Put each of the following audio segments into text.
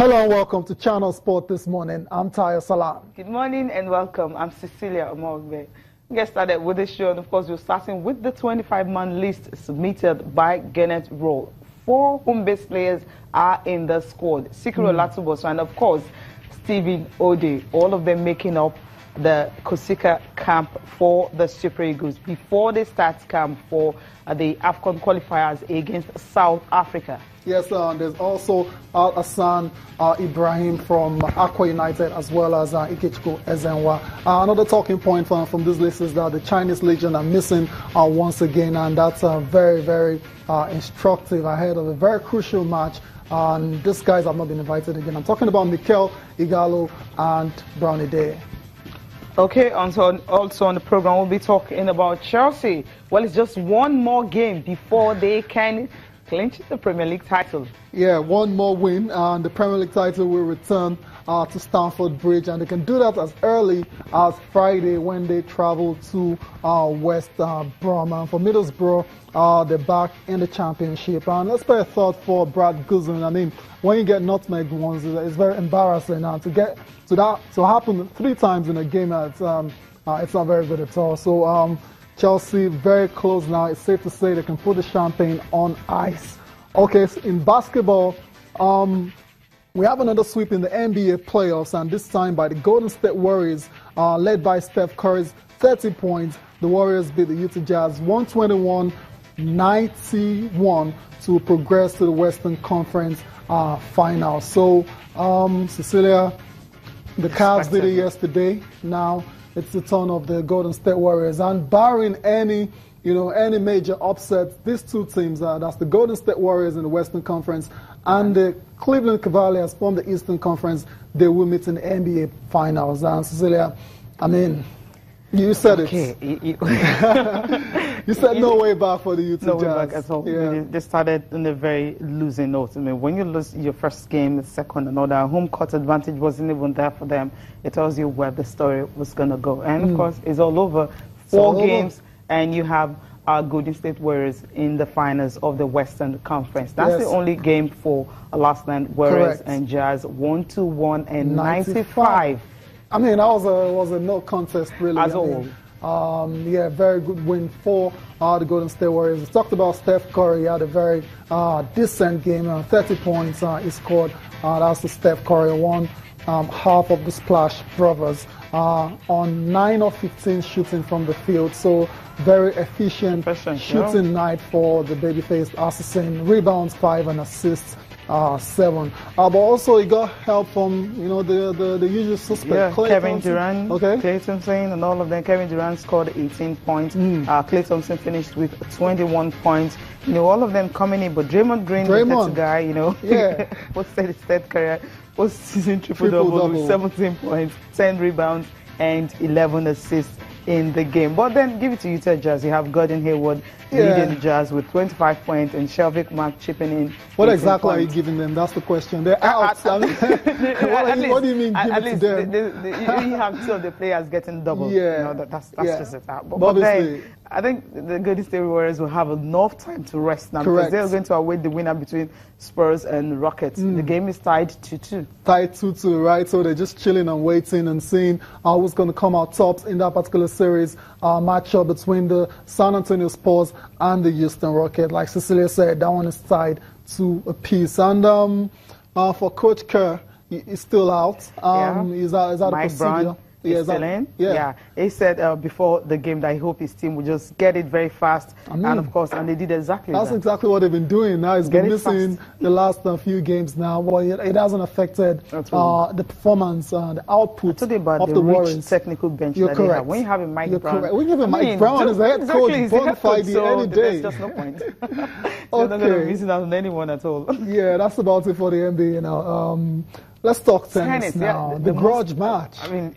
Hello and welcome to Channel Sport this morning. I'm Tayo Salam. Good morning and welcome. I'm Cecilia Omogbe. Get started with the show, and of course we're starting with the 25-man list submitted by Gannett Roll. 4 home-based players are in the squad. Sikiro Latubos and of course Stephen Ode, all of them making up the Kosika camp for the Super Eagles before they start camp for the AFCON qualifiers against South Africa. Yes, there's also Hassan Ibrahim from Aqua United, as well as Ikechukwu Ezenwa. Another talking point from this list is that the Chinese Legion are missing once again, and that's very, very instructive ahead of a very crucial match. And these guys have not been invited again. I'm talking about Mikel Igalo and Brownie Day. Okay, also on the program, we'll be talking about Chelsea. Well, it's just one more game before they can clinch the Premier League title. Yeah, one more win, and the Premier League title will return to Stamford Bridge, and they can do that as early as Friday when they travel to West Brom. And for Middlesbrough, they're back in the Championship. And let's pay a thought for Brad Guzman. I mean, when you get nutmegged once, it's very embarrassing. To get to happen 3 times in a game, it's not very good at all. So Chelsea very close now. It's safe to say they can put the champagne on ice. Okay, so in basketball, we have another sweep in the NBA playoffs, and this time by the Golden State Warriors, led by Steph Curry's 30 points. The Warriors beat the Utah Jazz 121-91 to progress to the Western Conference Finals. So, Cecilia, the Cavs did it yesterday. Now it's the turn of the Golden State Warriors, and barring any major upsets, these two teams, that's the Golden State Warriors in the Western Conference and the Cleveland Cavaliers from the Eastern Conference, they will meet in the NBA Finals. And Cecilia, I mean, you said it. You said no way back for the Utah Jazz. No way back at all. Yeah. They started on a very losing note. I mean, when you lose your first game, the second, and all that, home court advantage wasn't even there for them. It tells you where the story was going to go. And of course, it's all over. 4 games, and you have Golden State Warriors in the finals of the Western Conference. That's the only game for last night. Warriors and Jazz 121 and 95. I mean, that was a no contest really. As all. Yeah, very good win for the Golden State Warriors. We talked about Steph Curry. He had a very decent game. 30 points he scored. That's the Steph Curry one. Half of the Splash Brothers on 9 of 15 shooting from the field. So very efficient shooting night for the baby-faced assassin. Rebounds 5 and assists 7. But also he got help from the usual suspect. Yeah, Kevin Durant, Klay Thompson, and all of them. Kevin Durant scored 18 points. Klay Thompson finished with 21 points. All of them coming in, but Draymond Green, the guy, posted his third career post-season triple-double with 17 points, 10 rebounds, and 11 assists in the game. But then give it to Utah Jazz. You have Gordon Hayward leading the Jazz with 25 points and Shelvick Mark chipping in. What exactly are you giving them? That's the question. They're out. What do you mean give it to them? You have 2 of the players getting double. Yeah. That's just it. But then, I think the Golden State Warriors will have enough time to rest now because they're going to await the winner between Spurs and Rockets. The game is tied 2-2. Tied 2-2, right? So they're just chilling and waiting and seeing who's going to come out tops in that particular series matchup between the San Antonio Spurs and the Houston Rockets. Like Cecilia said, that one is tied 2 apiece. And for Coach Kerr, he's still out. He's out of the procedure. Still in? Yeah. He said before the game that he hoped his team would just get it very fast. And of course, and they did exactly that. That's exactly what they've been doing. Now he's been missing the last few games now. Well, it hasn't affected the performance, the output of the Warriors. Technical bench that they have. When you have a Mike Brown. When you have a Mike Brown as the head coach, bona fide any day. There's just no point. They're not going to be missing out on anyone at all. Yeah, that's about it for the NBA now. Let's talk tennis now. The grudge match. I mean,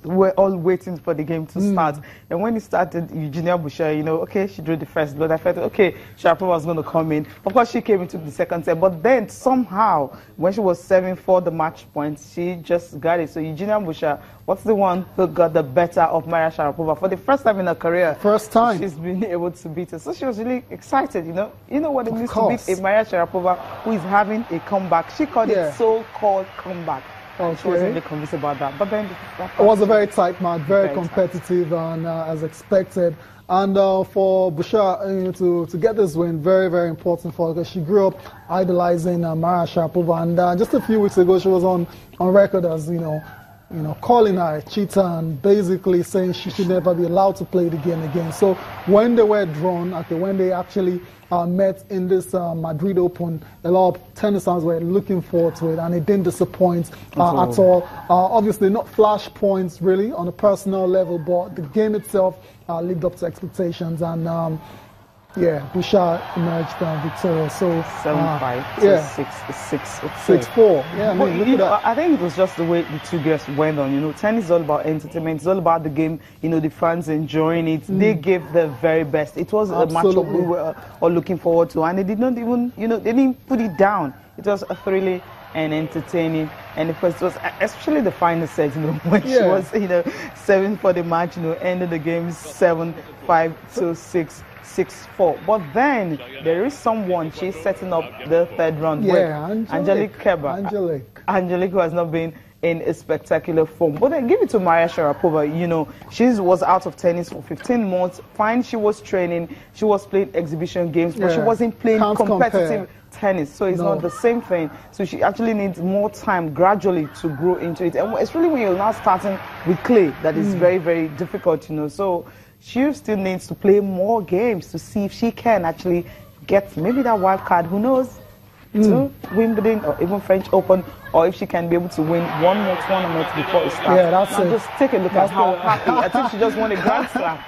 we're all waiting for the game to start. And when it started, Eugenie Bouchard, she drew the first blood. I felt, Sharapova was going to come in. Of course, she came into the second set. But then somehow, when she was serving for the match points, she just got it. So Eugenie Bouchard was the one who got the better of Maria Sharapova for the first time in her career. First time. She's been able to beat her. So she was really excited, You know what it means to beat a Maria Sharapova who is having a comeback. She called it so-called comeback. Okay. She wasn't really convinced about that. But then it was a very tight match, very competitive, tight. And as expected. And for Bouchard to get this win, very, very important for her, because she grew up idolizing Maria Sharapova. And just a few weeks ago, she was on record as, calling her a cheater and basically saying she should never be allowed to play the game again. So when they were drawn, when they actually met in this Madrid Open, a lot of tennis fans were looking forward to it, and it didn't disappoint at all. Obviously, not flash points really on a personal level, but the game itself lived up to expectations, and Bouchard emerged victorious. So 7-5 to 6-4. Yeah, I mean, look at that. I think it was just the way the two girls went on. Tennis is all about entertainment. It's all about the game. The fans enjoying it. They gave their very best. It was a matchup we were all looking forward to, and they did not even, they didn't put it down. It was a thrilling and entertaining, and it was especially the final set, when she was, 7 for the match, ended the game 7-5 to 6-4. But then there is someone, she's setting up the third round. Angelique Kerber. Angelique, who has not been in a spectacular form. But then give it to Maria Sharapova. She was out of tennis for 15 months. Fine, she was training, she was playing exhibition games, but she wasn't playing competitive tennis, so it's not the same thing. So she actually needs more time gradually to grow into it. And it's really when you're now starting with clay that is very, very difficult, So she still needs to play more games to see if she can actually get maybe that wild card, who knows, to Wimbledon or even French Open, or if she can be able to win one more tournament before it starts. Yeah, that's it. Just take a look at how happy. I think she just won a Grand Slam.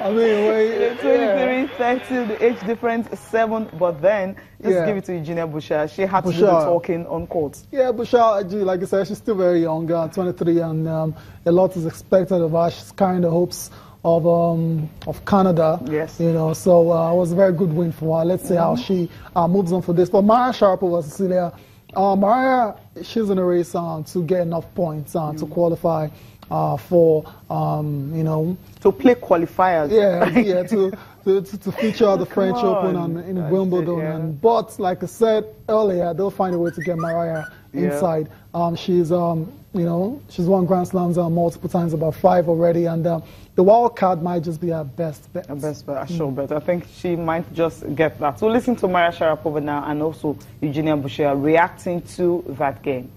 I mean, 23, 30, the age difference is 7, but then just give it to Eugenie Bouchard. She had to do the talking on court. Yeah, Bouchard, like I said, she's still very young, 23, and a lot is expected of her. She's carrying the hopes of Canada. Yes. So it was a very good win for her. Let's see how she moves on for this. But Maria Sharapova, Cecilia, Maria, she's in a race to get enough points to qualify for to play qualifiers. To feature at the French Open and in Wimbledon. But like I said earlier, they'll find a way to get Maria inside. She's she's won Grand Slams multiple times, about 5 already, and the wild card might just be her best bet. Her best bet, sure bet. I think she might just get that. So listen to Maria Sharapova now, and also Eugenie Bouchard reacting to that game.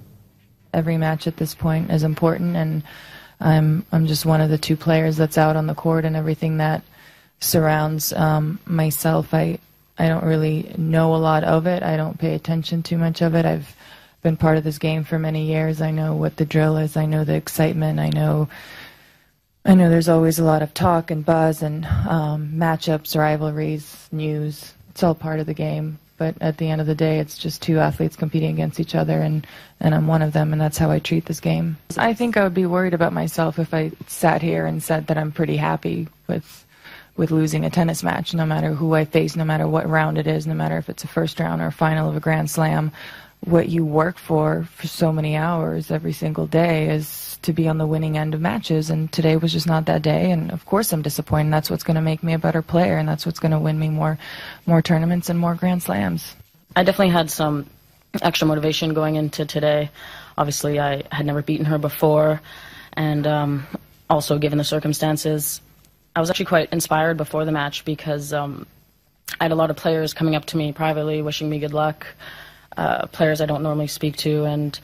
Every match at this point is important, and I'm just one of the 2 players that's out on the court, and everything that surrounds myself. I don't really know a lot of it. I don't pay attention too much of it. I've been part of this game for many years. I know what the drill is. I know the excitement. I know there's always a lot of talk and buzz and matchups, rivalries, news. It's all part of the game. But at the end of the day, it's just 2 athletes competing against each other, and I'm one of them, and that's how I treat this game. I think I would be worried about myself if I sat here and said that I'm pretty happy with losing a tennis match, no matter who I face, no matter what round it is, no matter if it's a first round or a final of a Grand Slam. What you work for so many hours every single day is to be on the winning end of matches, and today was just not that day, and of course I'm disappointed. That's what's going to make me a better player, and that's what's going to win me more tournaments and more Grand Slams. I definitely had some extra motivation going into today. Obviously I had never beaten her before, and also given the circumstances, I was actually quite inspired before the match, because I had a lot of players coming up to me privately wishing me good luck. Players I don't normally speak to, and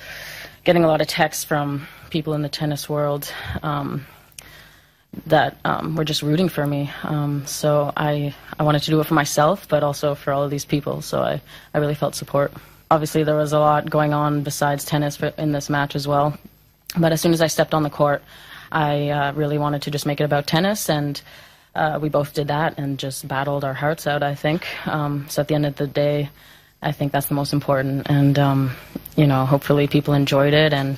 getting a lot of texts from people in the tennis world that were just rooting for me. So I wanted to do it for myself, but also for all of these people. So I really felt support. Obviously, there was a lot going on besides tennis in this match as well. But as soon as I stepped on the court, I really wanted to just make it about tennis, and we both did that and just battled our hearts out, I think. So at the end of the day, I think that's the most important, and hopefully people enjoyed it, and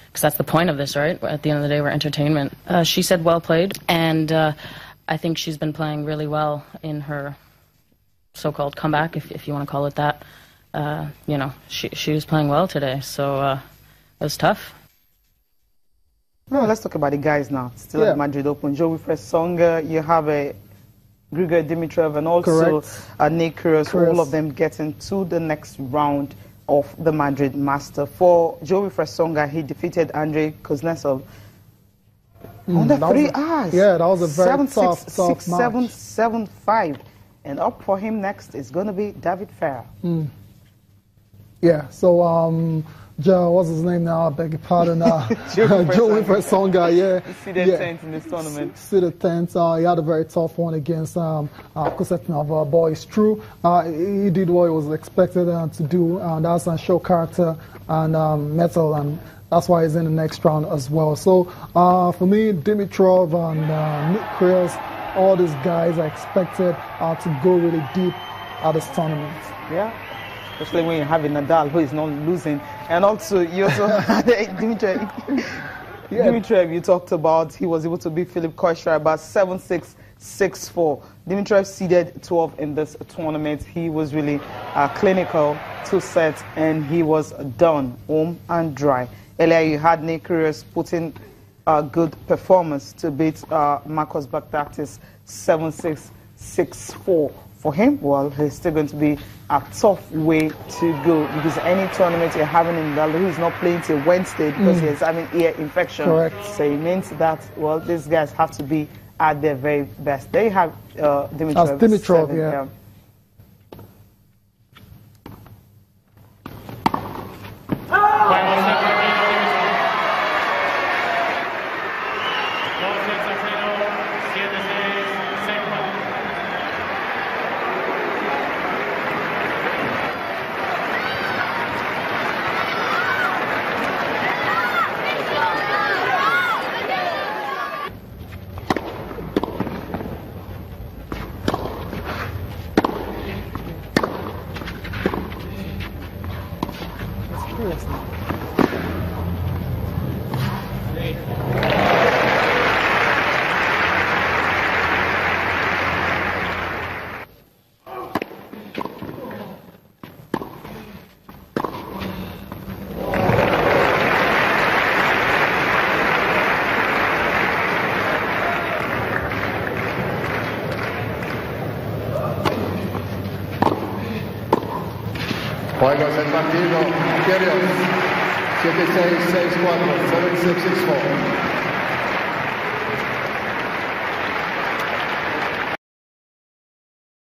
because that's the point of this, right? At the end of the day, we're entertainment. She said well played, and I think she's been playing really well in her so-called comeback, if you want to call it that. She was playing well today, so it was tough. No, let's talk about the guys now. Still at Madrid Open. Joffrey Tsonga, you have a Grigor Dimitrov and also Nick Kyrgios, all of them getting to the next round of the Madrid Master. For Joffrey Tsonga, he defeated Andrei Kuznetsov under 3 hours. Yeah, that was a very tough match. 7-5. And up for him next is going to be David Ferrer. Yeah, so Joe, what's his name now? I beg your pardon. Joffrey Tsonga, yeah. Seeded 10th in this tournament. Seeded 10th. He had a very tough one against Kuznetsov. But it's true. He did what he was expected to do. That's show character and mettle, and that's why he's in the next round as well. So for me, Dimitrov and Nick Kyrgios, all these guys are expected to go really deep at this tournament. Yeah. Especially when you have a Nadal who is not losing. And also, you also had Dimitrov. Dimitrov, you talked about, he was able to beat Philip Kohlschreiber about 7-6, 6-4. Dimitrov seeded 12 in this tournament. He was really clinical, 2 sets, and he was done, home and dry. Earlier, you had Nick Kyrgios putting a good performance to beat Marcos Baghdatis 7-6, 6-4. For him, well, he's still going to be a tough way to go, because any tournament you're having in Madrid, he's not playing till Wednesday because he's having ear infection. Correct. So it means that, well, these guys have to be at their very best. They have Dimitrov. That's Dimitrov, yeah. Juegos el partido, Kyrgios, 7-6, 6-4, 7-6, 6-4.